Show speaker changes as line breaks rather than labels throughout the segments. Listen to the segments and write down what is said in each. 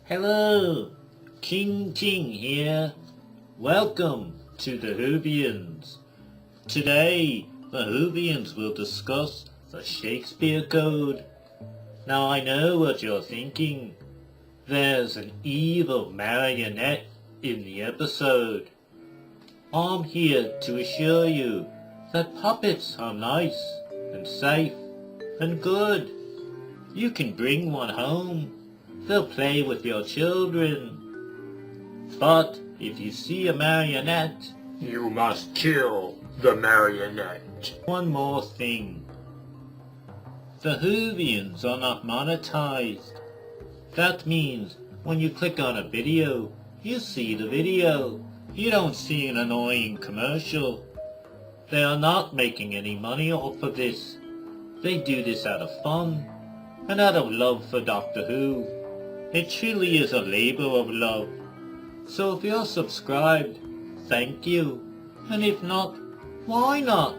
Hello, King here. Welcome to the Whovians. Today, the Whovians will discuss the Shakespeare Code. Now I know what you're thinking. There's an evil marionette in the episode. I'm here to assure you that puppets are nice and safe and good. You can bring one home. They'll play with your children. But if you see a marionette, you must kill the marionette. One more thing. The Whovians are not monetized. That means when you click on a video, you see the video. You don't see an annoying commercial. They are not making any money off of this. They do this out of fun and out of love for Doctor Who. It truly is a labor of love. So if you're subscribed, thank you. And if not, why not?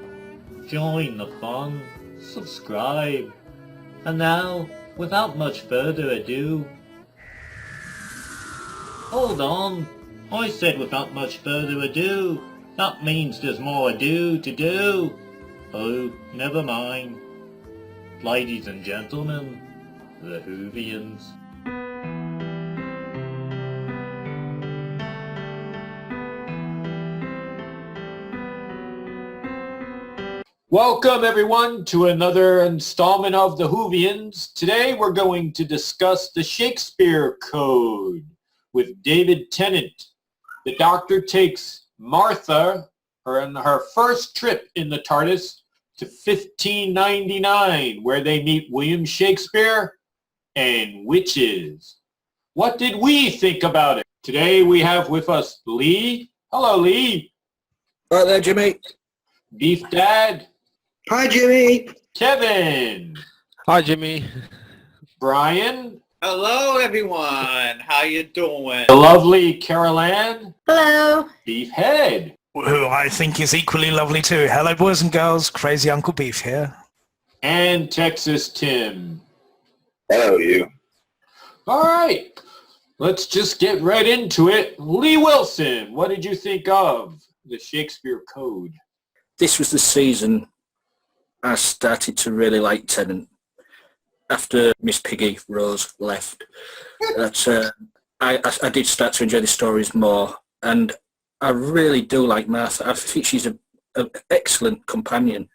Join the fun. Subscribe. And now, without much further ado... Hold on. I said without much further ado. That means there's more ado to do. Oh, never mind. Ladies and gentlemen, the Whovians. Welcome everyone to another installment of the Whovians. Today we're going to discuss the Shakespeare Code with David Tennant. The Doctor takes Martha on her first trip in the TARDIS to 1599, where they meet William Shakespeare and witches. What did we think about it? Today we have with us Lee. Hello, Lee.
Right there, Jimmy.
Beef Dad.
Hi, Jimmy.
Kevin.
Hi, Jimmy.
Brian.
Hello, everyone. How you doing?
The lovely Carol Ann.
Hello.
Beef Head.
Who I think is equally lovely too. Hello, boys and girls. Crazy Uncle Beef here.
And Texas Tim.
Hello, you.
All right. Let's just get right into it. Lee Wilson, what did you think of the Shakespeare Code?
This was the season I started to really like Tennant after Miss Piggy Rose left. I did start to enjoy the stories more, and I really do like Martha. I think she's an excellent companion.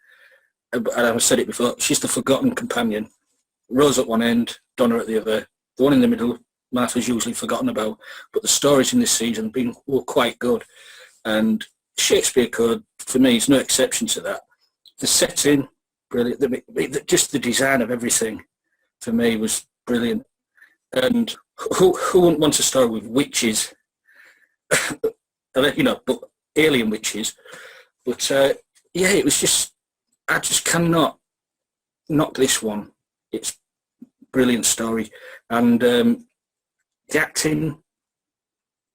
And I've said it before, she's the forgotten companion. Rose at one end, Donna at the other. The one in the middle, Martha's usually forgotten about. But the stories in this season were quite good. And Shakespeare Code, for me, is no exception to that. The setting, brilliant. Just the design of everything, for me, was brilliant. And who wouldn't want a story with witches? But alien witches. But yeah, it was just, I just cannot knock this one. It's a brilliant story. And the acting,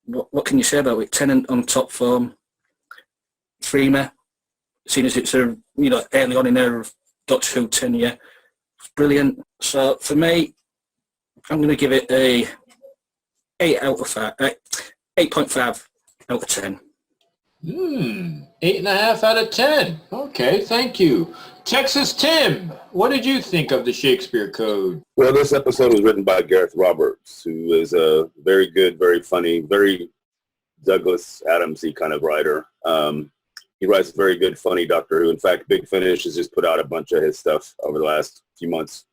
what can you say about it? Tennant on top form. Freema, seeing as it's early on in era of Doctor Who tenure, it's brilliant. So for me, I'm going to give it a 8.5 out of 10.
8.5 out of 10. Okay, thank you. Texas Tim, what did you think of the Shakespeare Code?
Well, this episode was written by Gareth Roberts, who is a very good, very funny, very Douglas Adams-y kind of writer. He writes very good, funny Doctor Who. In fact, Big Finish has just put out a bunch of his stuff over the last few months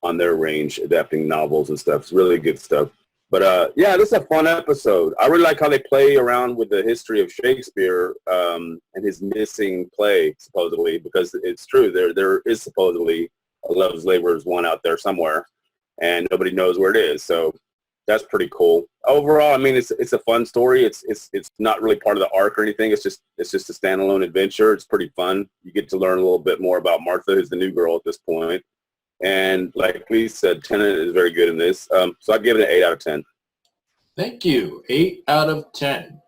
on their range, adapting novels and stuff. It's really good stuff. But yeah, this is a fun episode. I really like how they play around with the history of Shakespeare and his missing play, supposedly, because it's true. There is supposedly a Love's Labourers one out there somewhere, and nobody knows where it is. So that's pretty cool. Overall, I mean, it's a fun story. It's not really part of the arc or anything. It's just a standalone adventure. It's pretty fun. You get to learn a little bit more about Martha, who's the new girl at this point. And like Lee said, Tennant is very good in this. So I'd give it an 8 out of 10.
Thank you. 8 out of 10.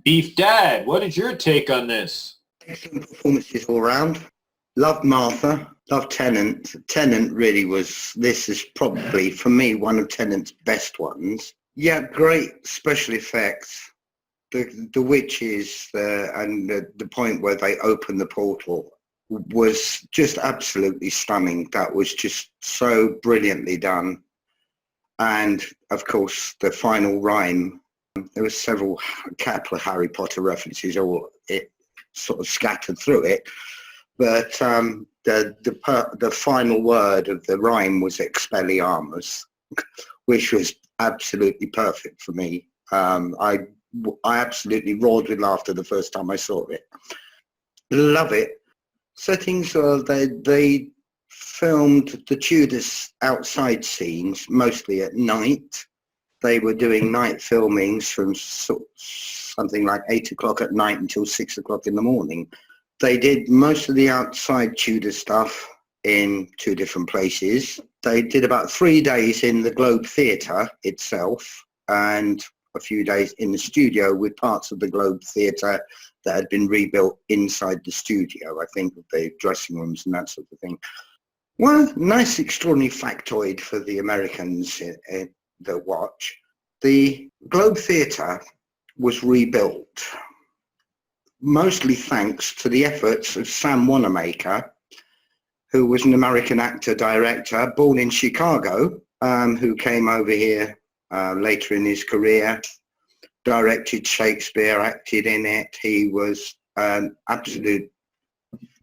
Beef Dad, what is your take on this?
Excellent performances all round.
Loved Martha. Loved Tennant. Tennant really was. This is probably for me one of Tennant's best ones. Yeah, great special effects. The witches and the point where they open the portal was just absolutely stunning. That was just so brilliantly done. And of course, the final rhyme. There were a couple of Harry Potter references, or it sort of scattered through it. But the final word of the rhyme was Expelliarmus, which was absolutely perfect for me. I absolutely roared with laughter the first time I saw it. Love it. Settings are they filmed the Tudors outside scenes mostly at night. They were doing night filmings from something like 8 o'clock at night until 6 o'clock in the morning. They did most of the outside Tudor stuff in 2 different places. They did about 3 days in the Globe Theatre itself and a few days in the studio with parts of the Globe Theatre that had been rebuilt inside the studio, I think, with the dressing rooms and that sort of thing. One nice extraordinary factoid for the Americans that watch. The Globe Theatre was rebuilt, mostly thanks to the efforts of Sam Wanamaker, who was an American actor-director born in Chicago, who came over here later in his career, directed Shakespeare, acted in it. He was an absolute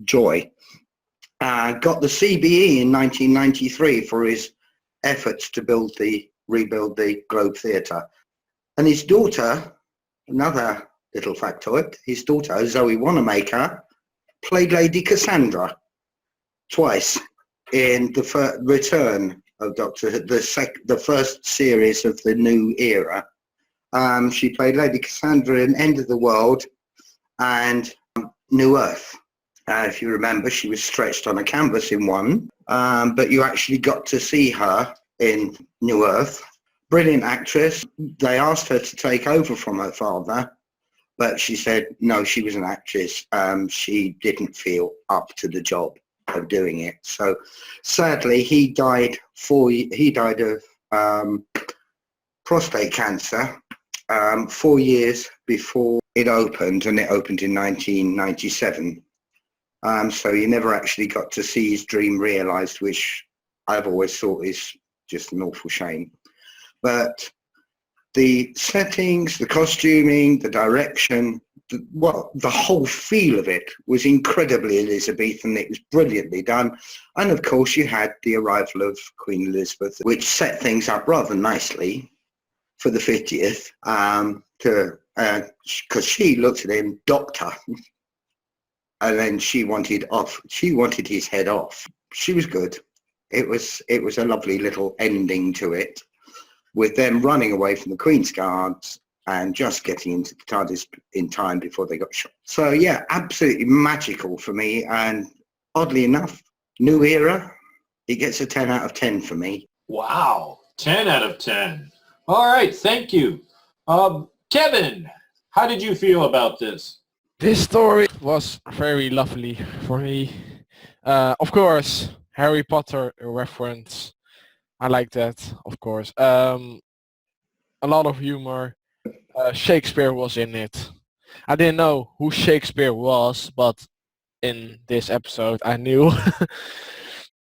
joy. Got the CBE in 1993 for his efforts to rebuild the Globe Theatre. And his daughter, another little factoid, his daughter, Zoe Wanamaker, played Lady Cassandra twice in the return of Doctor Who, the first series of the new era. She played Lady Cassandra in End of the World and New Earth. If you remember, she was stretched on a canvas in one, but you actually got to see her in New Earth. Brilliant actress. They asked her to take over from her father, but she said no, she was an actress. She didn't feel up to the job of doing it. So sadly, he died of prostate cancer 4 years before it opened, and it opened in 1997. So he never actually got to see his dream realised, which I've always thought is just an awful shame. But the settings, the costuming, the direction, the whole feel of it was incredibly Elizabethan. It was brilliantly done. And of course you had the arrival of Queen Elizabeth, which set things up rather nicely for the 50th, because she looked at him, doctor, and then she wanted his head off. She was good. It was a lovely little ending to it, with them running away from the Queen's Guards and just getting into the TARDIS in time before they got shot. So yeah, absolutely magical for me. And oddly enough, new era, it gets a 10 out of 10 for me.
Wow, 10 out of 10. All right, thank you. Kevin, how did you feel about this?
This story was very lovely for me. Of course, Harry Potter reference. I like that, of course. A lot of humor. Shakespeare was in it. I didn't know who Shakespeare was, but in this episode I knew.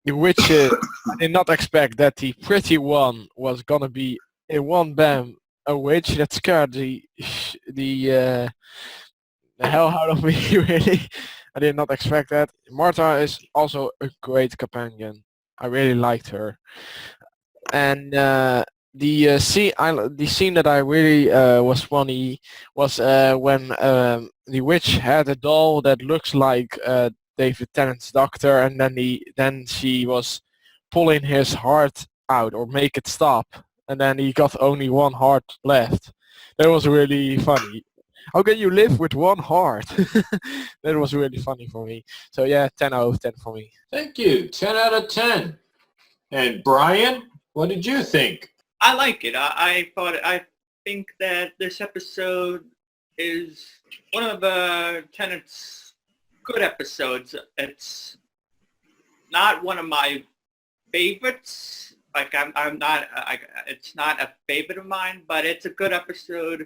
The witches, I did not expect that the pretty one was gonna be in one bam a witch. That scared the hell out of me, really. I did not expect that. Martha is also a great companion. I really liked her. And the scene that I really was funny was when the witch had a doll that looks like David Tennant's doctor, and then she was pulling his heart out or make it stop, and then he got only one heart left. That was really funny. How can you live with one heart? That was really funny for me. So yeah, 10 out of 10 for me.
Thank you, 10 out of 10. And Brian, what did you think?
I like it. I think that this episode is one of Tennant's good episodes. It's not one of my favorites. Like I'm not. It's not a favorite of mine, but it's a good episode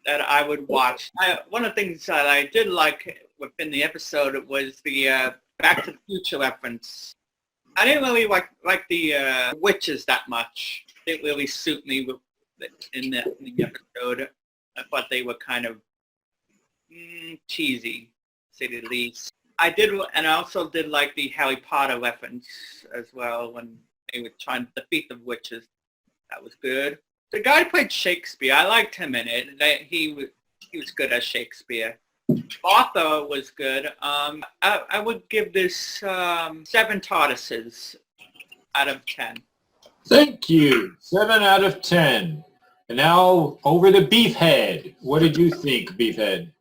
that I would watch. One of the things that I did like within the episode was the Back to the Future reference. I didn't really like the witches that much. They didn't really suit me in the episode. I thought they were kind of cheesy, to say the least. I also did like the Harry Potter reference as well when they were trying to defeat the witches. That was good. The guy who played Shakespeare, I liked him in it. He was good as Shakespeare. Arthur was good. I would give this 7 tortoises out of 10.
Thank you. 7 out of 10. And now over to Beefhead. What did you think, Beefhead?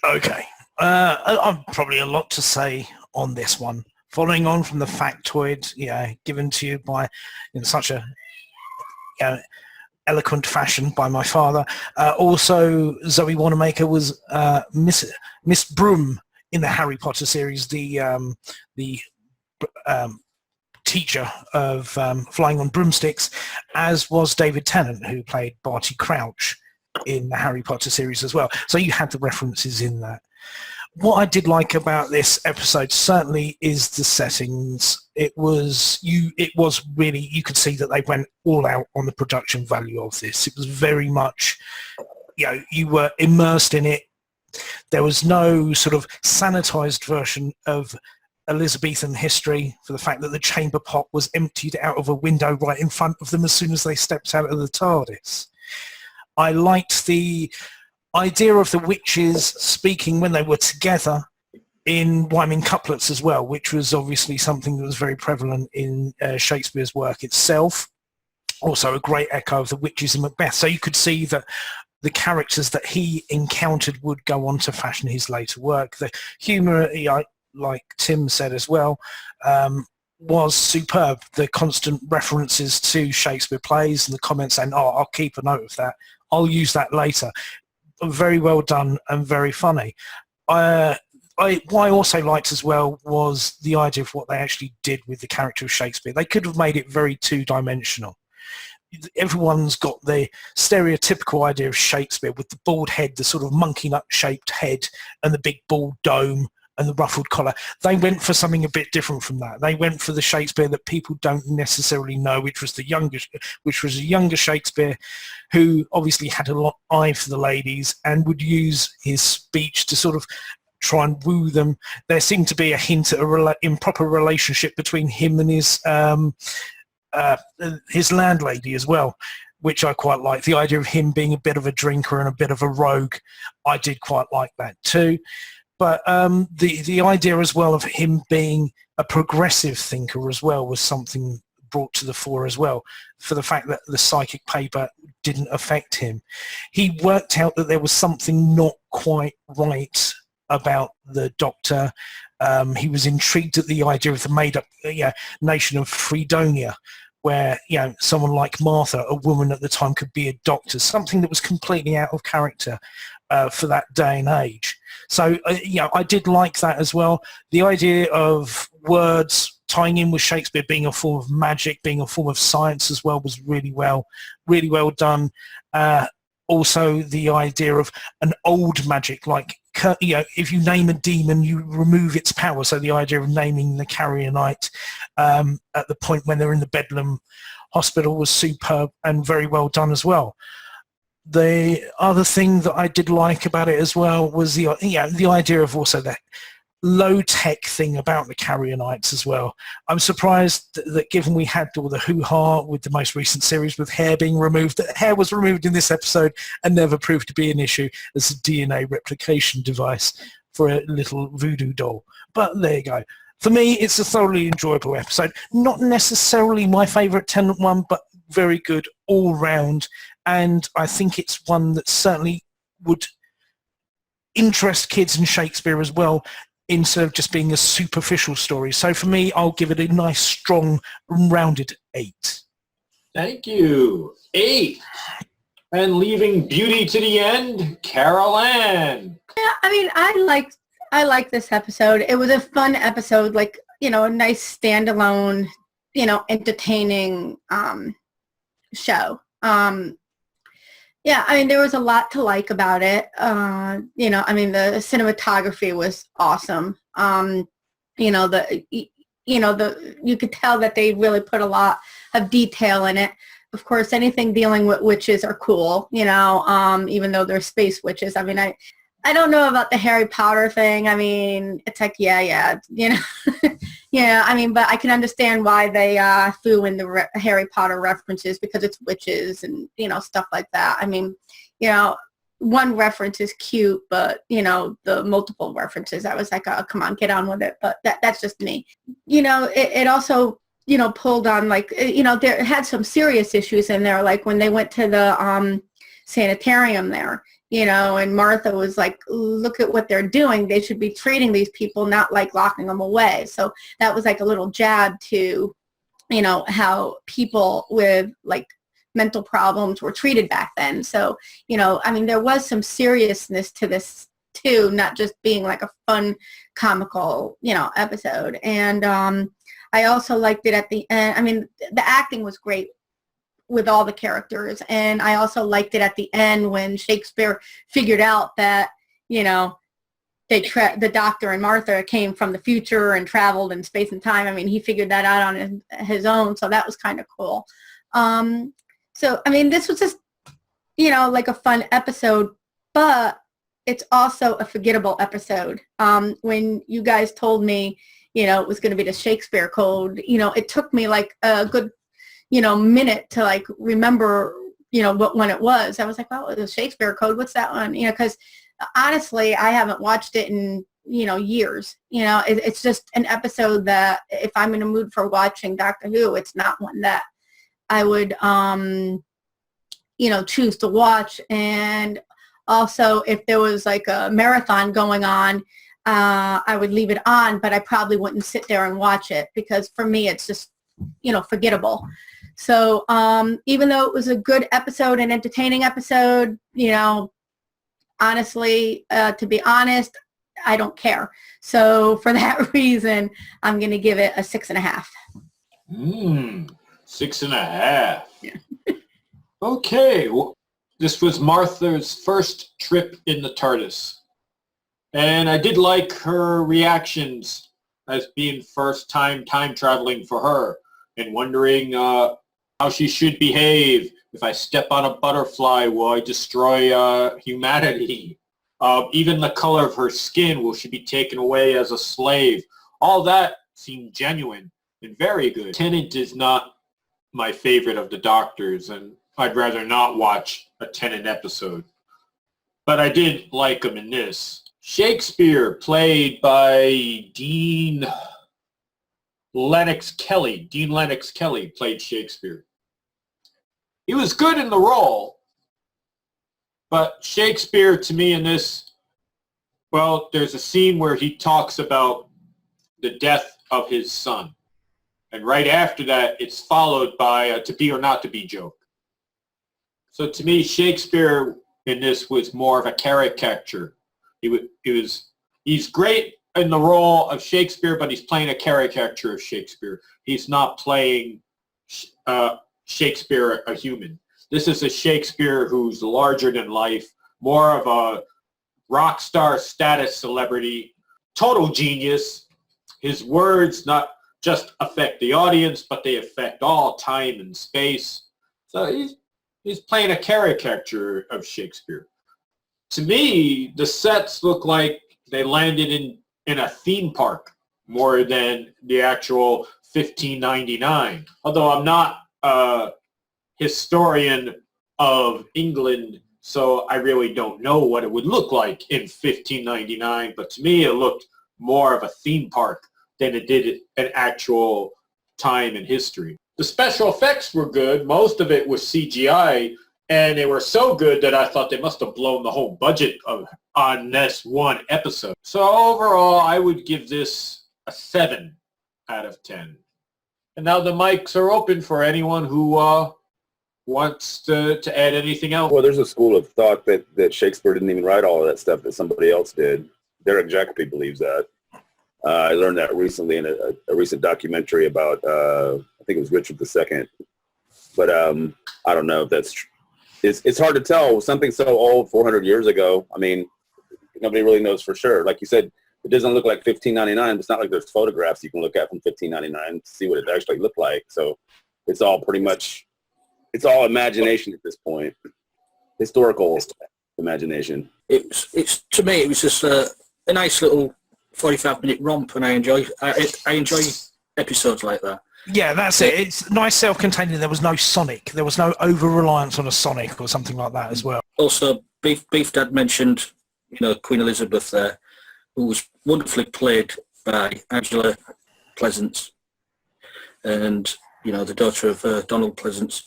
Okay. I've probably a lot to say on this one. Following on from the factoid, given to you in such a eloquent fashion by my father. Also, Zoe Wanamaker was Miss Broom in the Harry Potter series, the teacher of Flying on Broomsticks, as was David Tennant, who played Barty Crouch in the Harry Potter series as well. So you had the references in that. What I did like about this episode certainly is the settings. It was really, you could see that they went all out on the production value of this. It was very much, you were immersed in it. There was no sort of sanitized version of Elizabethan history for the fact that the chamber pot was emptied out of a window right in front of them as soon as they stepped out of the TARDIS. I liked the idea of the witches speaking when they were together in rhyming couplets as well, which was obviously something that was very prevalent in Shakespeare's work itself. Also a great echo of the witches in Macbeth. So you could see that the characters that he encountered would go on to fashion his later work. The humour, like Tim said as well, was superb. The constant references to Shakespeare plays and the comments saying, I'll keep a note of that. I'll use that later. Very well done and very funny. What I also liked as well was the idea of what they actually did with the character of Shakespeare. They could have made it very two-dimensional. Everyone's got the stereotypical idea of Shakespeare with the bald head, the sort of monkey nut-shaped head and the big bald dome and the ruffled collar. They went for something a bit different from that. They went for the Shakespeare that people don't necessarily know, which was a younger Shakespeare who obviously had a lot of eye for the ladies and would use his speech to sort of try and woo them. There seemed to be a hint at an improper relationship between him and his landlady as well, which I quite like. The idea of him being a bit of a drinker and a bit of a rogue, I did quite like that too. But the idea as well of him being a progressive thinker as well was something brought to the fore as well, for the fact that the psychic paper didn't affect him. He worked out that there was something not quite right about the Doctor. He was intrigued at the idea of the made-up nation of Fredonia, where someone like Martha, a woman at the time, could be a doctor, something that was completely out of character for that day and age. So I did like that as well. The idea of words tying in with Shakespeare being a form of magic, being a form of science as well, was really well done. Also, the idea of an old magic, like if you name a demon, you remove its power. So the idea of naming the Carrionite at the point when they're in the Bedlam hospital was superb and very well done as well. The other thing that I did like about it as well was the idea of also that low-tech thing about the Carrionites as well. I'm surprised that given we had all the hoo-ha with the most recent series with hair being removed, that hair was removed in this episode and never proved to be an issue as a DNA replication device for a little voodoo doll. But there you go. For me, it's a thoroughly enjoyable episode. Not necessarily my favourite Tennant one, but very good all round. And I think it's one that certainly would interest kids in Shakespeare as well, instead of just being a superficial story. So for me, I'll give it a nice, strong, rounded 8.
Thank you. 8. And leaving beauty to the end, Carol Ann.
Yeah, I mean, I liked this episode. It was a fun episode. Like a nice standalone, entertaining show. Yeah, I mean, there was a lot to like about it. I mean, the cinematography was awesome. You could tell that they really put a lot of detail in it. Of course, anything dealing with witches are cool, even though they're space witches. I mean, I don't know about the Harry Potter thing. I mean, it's like, yeah, yeah, I mean, but I can understand why they threw in the Harry Potter references because it's witches and, stuff like that. I mean, one reference is cute, but, the multiple references, I was like, oh, come on, get on with it. But that's just me. It also, pulled on, like, there had some serious issues in there, like when they went to the sanitarium there. And Martha was like, look at what they're doing. They should be treating these people, not like locking them away. So that was like a little jab to, how people with like mental problems were treated back then. So, I mean, there was some seriousness to this too, not just being like a fun, comical, episode. And I also liked it at the end. I mean, the acting was great with all the characters, and I also liked it at the end when Shakespeare figured out that the Doctor and Martha came from the future and traveled in space and time. I mean, he figured that out on his own, so that was kind of cool. So I mean, this was just like a fun episode, but it's also a forgettable episode. When you guys told me it was going to be the Shakespeare Code, it took me like a good minute to like remember, what one it was. I was like, well, the Shakespeare Code, what's that one? Because honestly, I haven't watched it in, years. It's just an episode that if I'm in a mood for watching Doctor Who, it's not one that I would, choose to watch. And also if there was like a marathon going on, I would leave it on, but I probably wouldn't sit there and watch it because for me, it's just, forgettable. So even though it was a good episode, an entertaining episode, honestly, to be honest, I don't care. So for that reason, I'm going to give it a 6.5.
6.5. Yeah. Okay. Well, this was Martha's first trip in the TARDIS. And I did like her reactions as being first time traveling for her and wondering how she should behave. If I step on a butterfly, will I destroy humanity? Even the color of her skin, will she be taken away as a slave? All that seemed genuine and very good. Tennant is not my favorite of the Doctors, and I'd rather not watch a Tennant episode. But I did like him in this. Shakespeare, played by Dean Lennox Kelly. Dean Lennox Kelly played Shakespeare. He was good in the role, but Shakespeare, to me, in this, well, there's a scene where he talks about the death of his son. And right after that, it's followed by a to be or not to be joke. So to me, Shakespeare in this was more of a caricature. He's great in the role of Shakespeare, but he's playing a caricature of Shakespeare. He's not playing Shakespeare, a human. This is a Shakespeare who's larger than life, more of a rock star status celebrity, total genius. His words not just affect the audience, but they affect all time and space. So he's playing a caricature of Shakespeare. To me, the sets look like they landed in a theme park more than the actual 1599. Although I'm not a historian of England, so I really don't know what it would look like in 1599. But to me, it looked more of a theme park than it did an actual time in history. The special effects were good. Most of it was CGI, and they were so good that I thought they must have blown the whole budget on this one episode. So overall, I would give this a 7 out of 10. And now the mics are open for anyone who wants to add anything else.
Well, there's a school of thought that Shakespeare didn't even write all of that stuff, that somebody else did. Derek Jacobi believes that. I learned that recently in a recent documentary about, I think it was Richard II. But I don't know if that's true. It's hard to tell. Something so old, 400 years ago, I mean, nobody really knows for sure. Like you said, it doesn't look like 1599. It's not like there's photographs you can look at from 1599 to see what it actually looked like. So it's all pretty much, it's all imagination at this point. Historical imagination.
It's to me, it was just a nice little 45-minute romp, and I enjoy episodes like that.
Yeah, that's it. It's nice self-contained. There was no Sonic. There was no over-reliance on a Sonic or something like that as well.
Also, Beef Dad mentioned, Queen Elizabeth there, who was wonderfully played by Angela Pleasance, and the daughter of Donald Pleasance.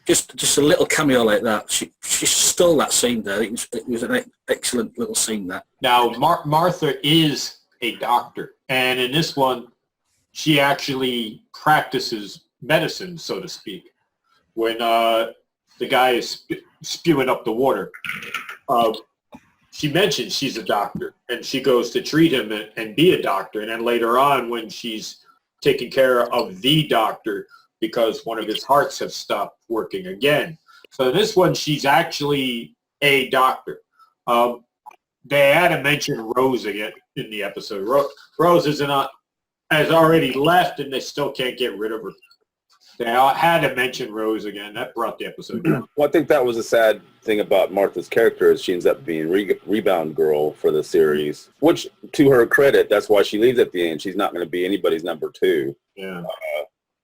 Just a little cameo like that. She stole that scene there. It was an excellent little scene, that.
Now, Martha is a doctor, and in this one, she actually practices medicine, so to speak. When the guy is spewing up the water, she mentions she's a doctor, and she goes to treat him and be a doctor. And then later on, when she's taking care of the doctor, because one of his hearts has stopped working again. So this one, she's actually a doctor. They had to mention Rose again in the episode. Rose has already left, and they still can't get rid of her. They had to mention Rose again. That brought the episode down.
Well, I think that was a sad thing about Martha's character, is she ends up being rebound girl for the series, which, to her credit, that's why she leaves at the end. She's not going to be anybody's number 2.
Yeah.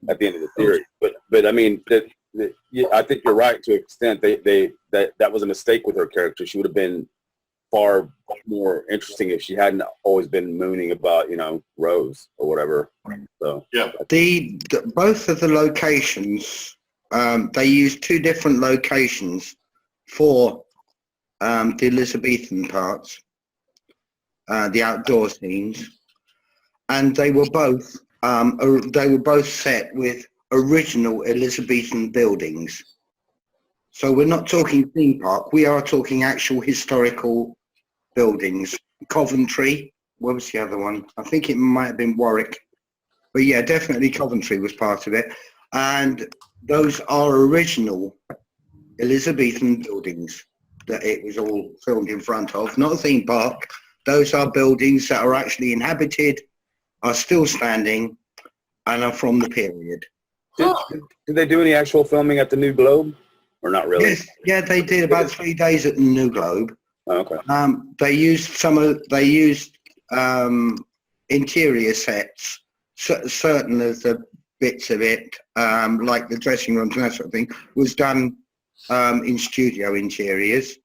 At the end of the series. But I mean, I think you're right to an extent. That was a mistake with her character. She would have been far more interesting if she hadn't always been mooning about, Rose or whatever. So
yeah.
Both of the locations, they used 2 different locations for the Elizabethan parts, the outdoor scenes, and they were both set with original Elizabethan buildings. So we're not talking theme park. We are talking actual historical buildings. Coventry. What was the other one? I think it might have been Warwick. But yeah, definitely Coventry was part of it. And those are original Elizabethan buildings that it was all filmed in front of. Not a theme park. Those are buildings that are actually inhabited, are still standing, and are from the period.
Did they do any actual filming at the New Globe, or not really?
Yes, yeah, they did about 3 days at the New Globe.
Oh, okay.
They used interior sets, certain of the bits of it, like the dressing rooms and that sort of thing, was done in studio interiors.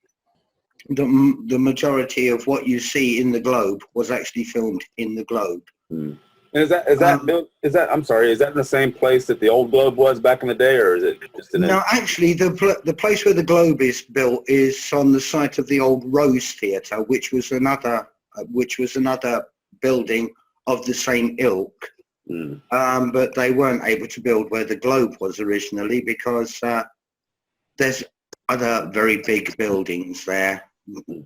The majority of what you see in the Globe was actually filmed in the Globe.
Hmm. And is that I'm sorry, is that in the same place that the old Globe was back in the day, or is it just in
No, actually, the place where the Globe is built is on the site of the old Rose Theatre, which was another building of the same ilk.
Mm.
But they weren't able to build where the Globe was originally because there's other very big buildings there,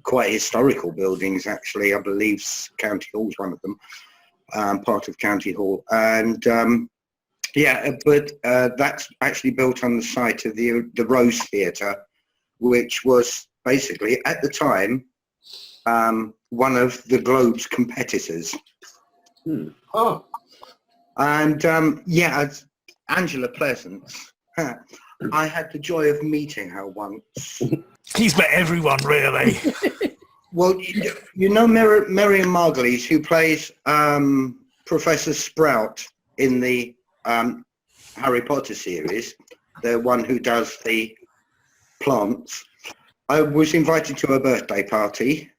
quite historical buildings actually. I believe County Hall's one of them. Part of County Hall, and but that's actually built on the site of the Rose Theatre, which was basically at the time one of the Globe's competitors.
Hmm.
Oh,
and Angela Pleasance. I had the joy of meeting her once.
He's met everyone, really.
Well, you know Miriam Margolyes, who plays Professor Sprout in the Harry Potter series, the one who does the plants. I was invited to her birthday party,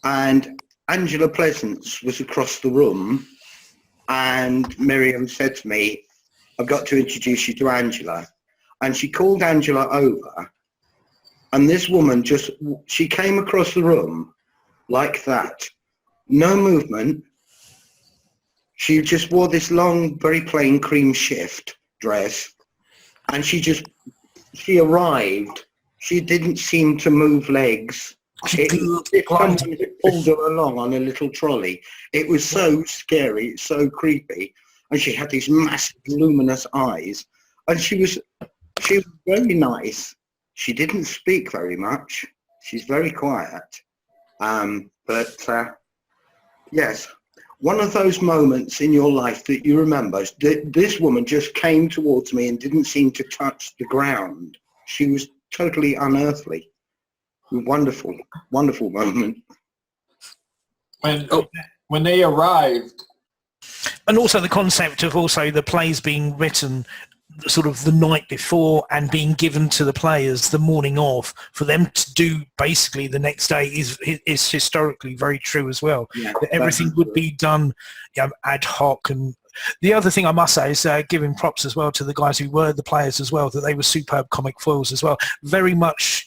and Angela Pleasance was across the room, and Miriam said to me, "I've got to introduce you to Angela." And she called Angela over. And this woman she came across the room like that. No movement. She just wore this long, very plain cream shift dress. And she arrived. She didn't seem to move legs. If someone had pulled her along on a little trolley, it was so scary, so creepy, and she had these massive luminous eyes, and she was very nice. She didn't speak very much. She's very quiet, but yes, one of those moments in your life that you remember. This woman just came towards me and didn't seem to touch the ground. She was totally unearthly. Wonderful, wonderful moment.
When they arrived,
And also the concept of also the plays being written sort of the night before and being given to the players the morning of for them to do basically the next day is historically very true as well.
Yeah,
that everything would be done ad hoc. And the other thing I must say is giving props as well to the guys who were the players as well, that they were superb comic foils as well. Very much,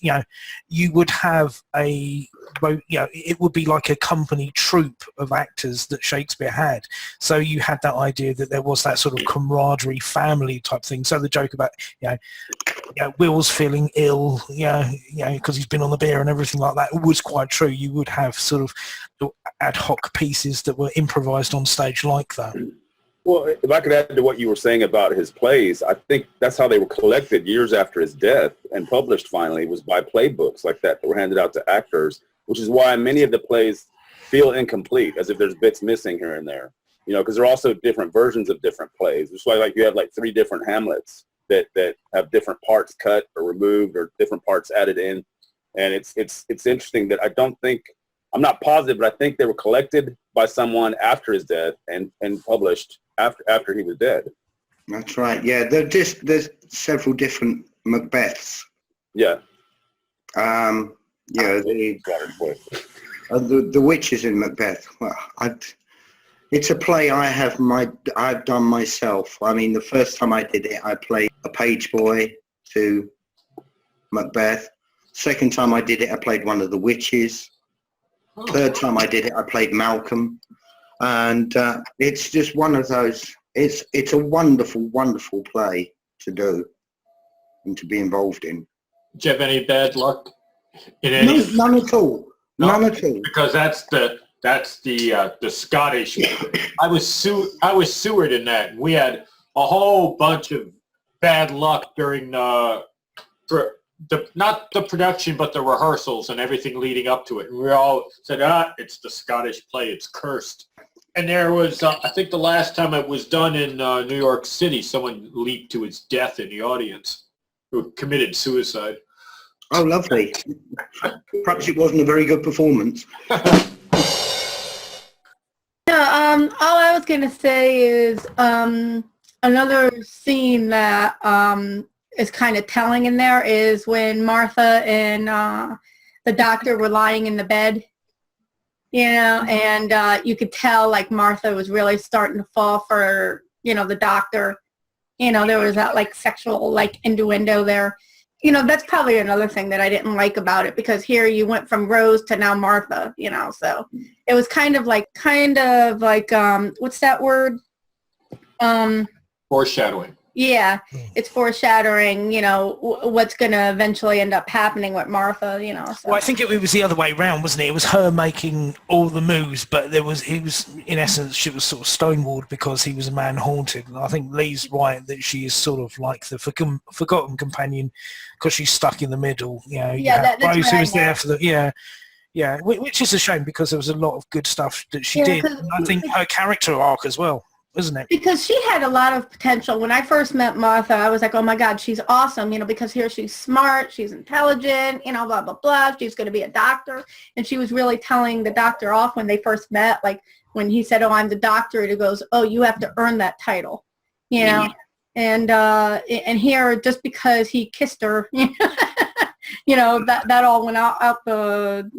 you would have it would be like a company troupe of actors that Shakespeare had. So you had that idea that there was that sort of camaraderie, family type thing. So the joke about, Will's feeling ill, because he's been on the beer and everything like that was quite true. You would have sort of ad hoc pieces that were improvised on stage like that.
Well, if I could add to what you were saying about his plays, I think that's how they were collected years after his death and published finally, was by playbooks like that were handed out to actors, which is why many of the plays feel incomplete, as if there's bits missing here and there, because there are also different versions of different plays. That's why you have 3 different Hamlets that have different parts cut or removed or different parts added in. And it's interesting that I'm not positive, but I think they were collected by someone after his death and published after he was dead.
That's right. Yeah, there's several different Macbeths.
Yeah.
The witches in Macbeth. Well, it's a play I've done myself. I mean, the first time I did it, I played a page boy to Macbeth. Second time I did it, I played one of the witches. Third time I did it, I played Malcolm. And it's just one of those, it's a wonderful, wonderful play to do and to be involved in.
did you have any bad luck in any?
No, none at all.
No,
None at all.
Because that's the Scottish. I was Seward in that, and we had a whole bunch of bad luck during not the production, but the rehearsals and everything leading up to it. And we all said, it's the Scottish play, it's cursed. And there was, I think the last time it was done in New York City, someone leaped to his death in the audience who committed suicide.
Oh, lovely. Perhaps it wasn't a very good performance.
Yeah, all I was going to say is another scene that is kind of telling in there is when Martha and the doctor were lying in the bed, and you could tell like Martha was really starting to fall for, the doctor. There was that sexual innuendo there. That's probably another thing that I didn't like about it, because here you went from Rose to now Martha, so it was kind of like what's that word?
Foreshadowing.
Yeah, it's foreshadowing, what's going to eventually end up happening with Martha, So.
Well, I think it was the other way around, wasn't it? It was her making all the moves, but she was sort of stonewalled because he was a man haunted. And I think Lee's right that she is sort of like the forgotten companion because she's stuck in the middle. That's Rose who was there for yeah, which is a shame because there was a lot of good stuff that she did. And I think her character arc as well. Isn't it?
Because she had a lot of potential. When I first met Martha, I was like, oh my God, she's awesome, because here she's smart, she's intelligent, blah, blah, blah. She's going to be a doctor. And she was really telling the doctor off when they first met. Like when he said, oh, I'm the doctor, it goes, oh, you have to earn that title, And here, just because he kissed her, that all went out the,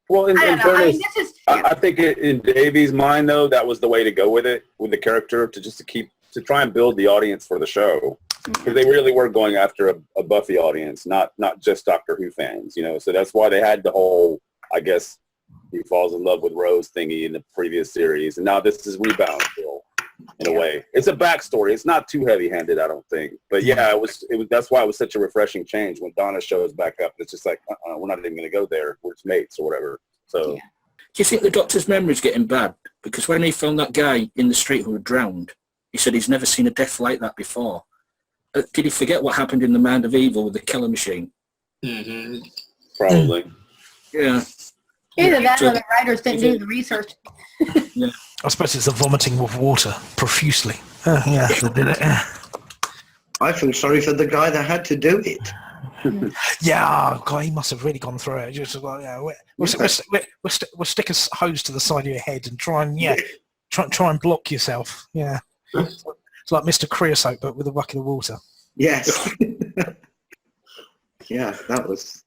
Well, in fairness,
I
I think in Davy's mind, though, that was the way to go with it, with the character, to try and build the audience for the show. Because they really were going after a Buffy audience, not just Doctor Who fans, So that's why they had the whole, I guess, he falls in love with Rose thingy in the previous series. And now this is Rebound. in a way. It's a backstory. It's not too heavy-handed, I don't think. But yeah, it was. That's why it was such a refreshing change when Donna shows back up. It's just like, we're not even going to go there. We're just mates or whatever. So,
Do you think the Doctor's memory's getting bad? Because when he found that guy in the street who had drowned, he said he's never seen a death like that before. Did he forget what happened in the Mind of Evil with the killer machine?
Mm-hmm.
probably.
Yeah.
Either that or the writers didn't do the research.
I suppose it's the vomiting with water profusely. Yeah, they did it. Yeah.
I feel sorry for the guy that had to do it.
Yeah, God, he must have really gone through it. Just like, yeah, we'll stick a hose to the side of your head and try and block yourself. Yeah, it's like Mr. Creosote, but with a bucket of water.
Yes. Yeah, that was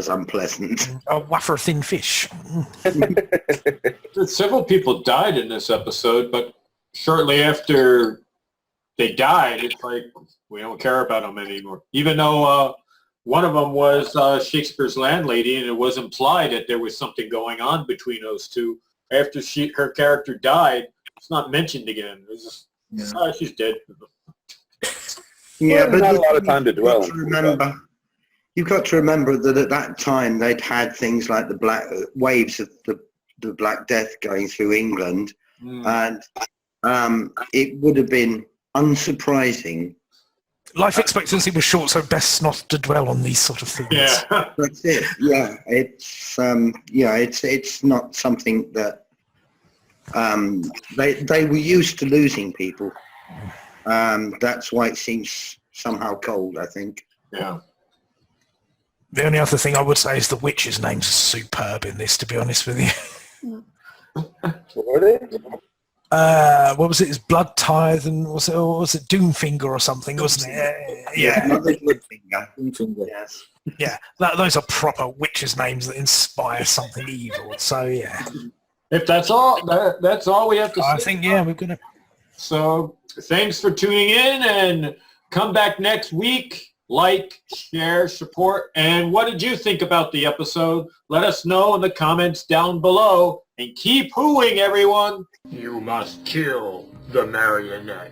unpleasant.
A wafer of thin fish.
Several people died in this episode, but shortly after they died, it's like we don't care about them anymore. Even though one of them was Shakespeare's landlady, and it was implied that there was something going on between those two. After her character died, it's not mentioned again. It was just, she's dead.
Yeah, but
not a lot of time to dwell on.
You've got to remember that at that time they'd had things like the black waves of the Black Death going through England, and it would have been unsurprising.
Life expectancy was short, so best not to dwell on these sort of things.
Yeah,
That's it. Yeah, it's not something that they were used to losing people. That's why it seems somehow cold, I think.
yeah.
The only other thing I would say is the witches' names are superb in this, to be honest with you.
What were they?
What was it? It's Blood Tithe and was it Doomfinger or something, wasn't it? Yeah.
Another good finger. Yes.
Yeah. Those are proper witches' names that inspire something evil. So, yeah.
If that's all, that's all we have to say.
I think, yeah, we're going to...
So thanks for tuning in, and come back next week. Like, share, support, and what did you think about the episode? Let us know in the comments down below, and keep hooing, everyone. You must kill the marionette.